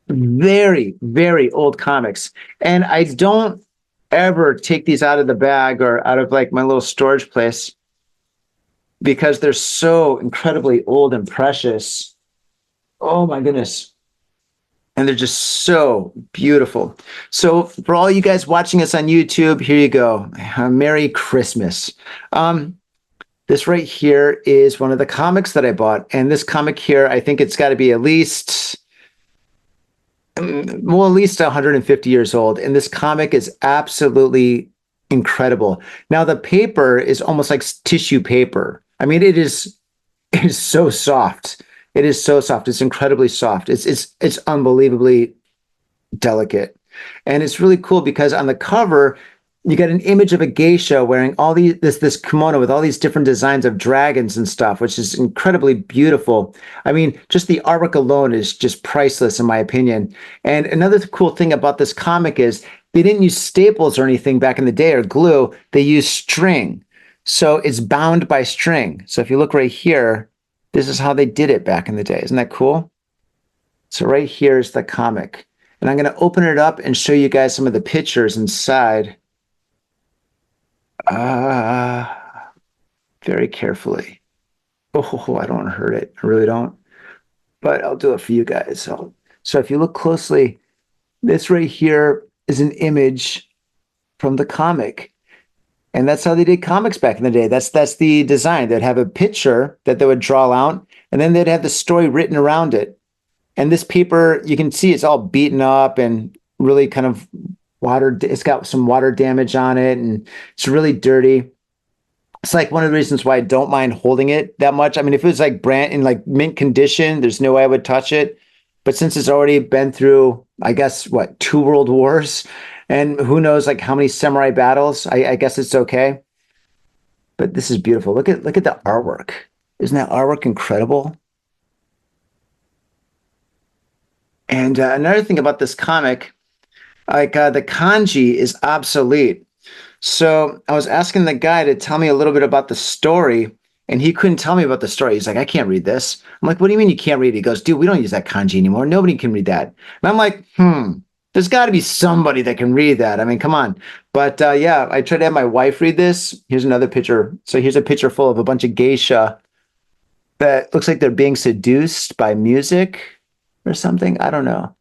very, very old comics. And I don't ever take these out of the bag or out of like my little storage place because they're so incredibly old and precious. Oh my goodness. And they're just so beautiful. So for all you guys watching us on YouTube, here you go. Merry Christmas. This right here is one of the comics that I bought. And this comic here, I think it's got to be at least, well, at least 150 years old. And this comic is absolutely incredible. Now the paper is almost like tissue paper. I mean, it is so soft. It is so soft. It's incredibly soft. It's unbelievably delicate. And it's really cool because on the cover, you get an image of a geisha wearing all this kimono with all these different designs of dragons and stuff, which is incredibly beautiful. I mean, just the artwork alone is just priceless in my opinion. And another cool thing about this comic is they didn't use staples or anything back in the day or glue. They used string. So it's bound by string. So if you look right here, this is how they did it back in the day. Isn't that cool? So right here is the comic. And I'm going to open it up and show you guys some of the pictures inside. Very carefully. Oh, I don't want to hurt it. I really don't. But I'll do it for you guys. So if you look closely, this right here is an image from the comic. And that's how they did comics back in the day. That's the design. They'd have a picture that they would draw out, and then they'd have the story written around it. And this paper, you can see it's all beaten up and really kind of it's got some water damage on it, and it's really dirty. It's like one of the reasons why I don't mind holding it that much. I mean, if it was like brand in like mint condition, there's no way I would touch it. But since it's already been through, I guess, what, 2 world wars, and who knows like how many samurai battles, I guess it's okay. But this is beautiful. Look at the artwork. Isn't that artwork incredible? And another thing about this comic, like the kanji is obsolete. So I was asking the guy to tell me a little bit about the story, and he couldn't tell me about the story. He's like, I can't read this. I'm like, what do you mean you can't read it? He goes, dude, we don't use that kanji anymore. Nobody can read that. And I'm like, there's got to be somebody that can read that. I mean, come on. But yeah, I tried to have my wife read this. Here's another picture. So here's a picture full of a bunch of geisha that looks like they're being seduced by music or something. I don't know.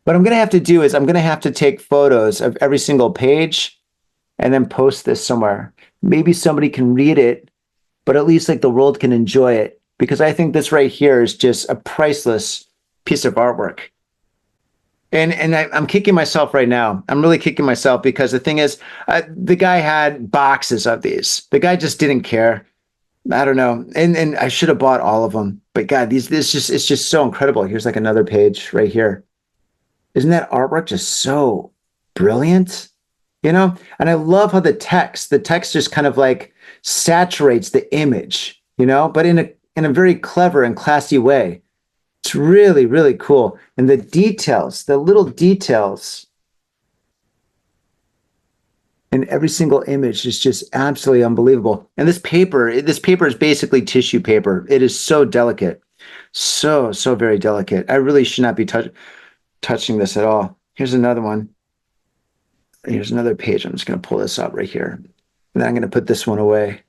What I'm going to have to do is I'm going to have to take photos of every single page and then post this somewhere. Maybe somebody can read it, but at least like the world can enjoy it, because I think this right here is just a priceless piece of artwork. And I'm kicking myself right now. I'm really kicking myself because the thing is, the guy had boxes of these. The guy just didn't care. I don't know. And I should have bought all of them. But God, it's just so incredible. Here's like another page right here. Isn't that artwork just so brilliant? You know? And I love how the text just kind of like saturates the image, you know, but in a very clever and classy way. It's really, really cool. And the details, the little details in every single image is just absolutely unbelievable. And this paper is basically tissue paper. It is so delicate. So very delicate. I really should not be touching this at all. Here's another one. Here's another page. I'm just going to pull this up right here. And then I'm going to put this one away.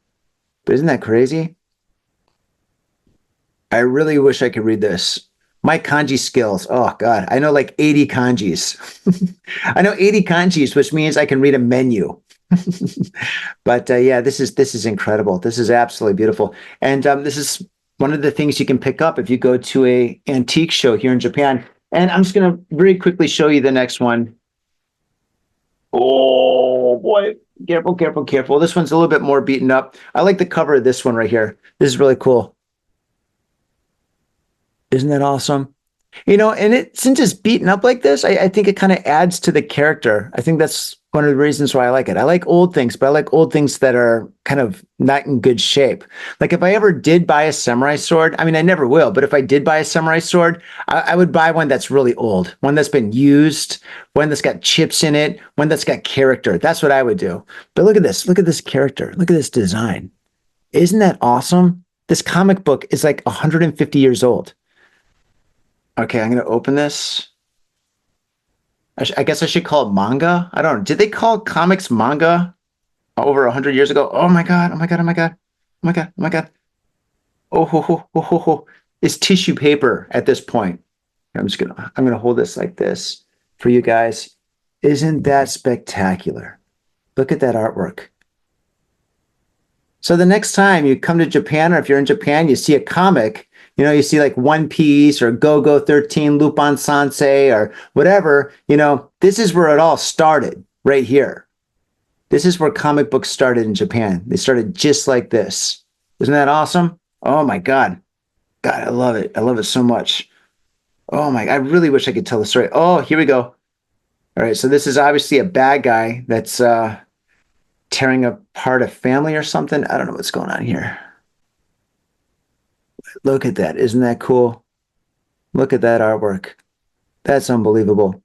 But isn't that crazy? I really wish I could read this. My kanji skills. Oh, God. I know like 80 kanjis. I know 80 kanjis, which means I can read a menu. But yeah, this is incredible. This is absolutely beautiful. And this is one of the things you can pick up if you go to a antique show here in Japan. And I'm just going to very quickly show you the next one. Oh, boy. Careful, careful, careful. This one's a little bit more beaten up. I like the cover of this one right here. This is really cool. Isn't that awesome? You know, and since it's beaten up like this, I think it kind of adds to the character. I think that's one of the reasons why I like it. I like old things, but I like old things that are kind of not in good shape. Like if I ever did buy a samurai sword, I mean, I never will, but if I did buy a samurai sword, I would buy one that's really old, one that's been used, one that's got chips in it, one that's got character. That's what I would do. But look at this. Look at this character. Look at this design. Isn't that awesome? This comic book is like 150 years old. Okay, I'm gonna open this. I guess I should call it manga. I don't know. Did they call comics manga over 100 years ago? Oh my God! Oh my God! Oh my God! Oh my God! Oh my God! Oh ho ho ho ho ho! It's tissue paper at this point. I'm gonna hold this like this for you guys. Isn't that spectacular? Look at that artwork. So the next time you come to Japan, or if you're in Japan, you see a comic, you see like One Piece or Go Go 13, Lupin Sansei, or whatever, this is where it all started, right here. This is where comic books started in Japan. They started just like this. Isn't that awesome? Oh my God. God, I love it. I love it so much. Oh my, I really wish I could tell the story. Oh, here we go. All right, so this is obviously a bad guy that's tearing apart a family or something. I don't know what's going on here. Look at that. Isn't that cool? Look at that artwork. That's unbelievable.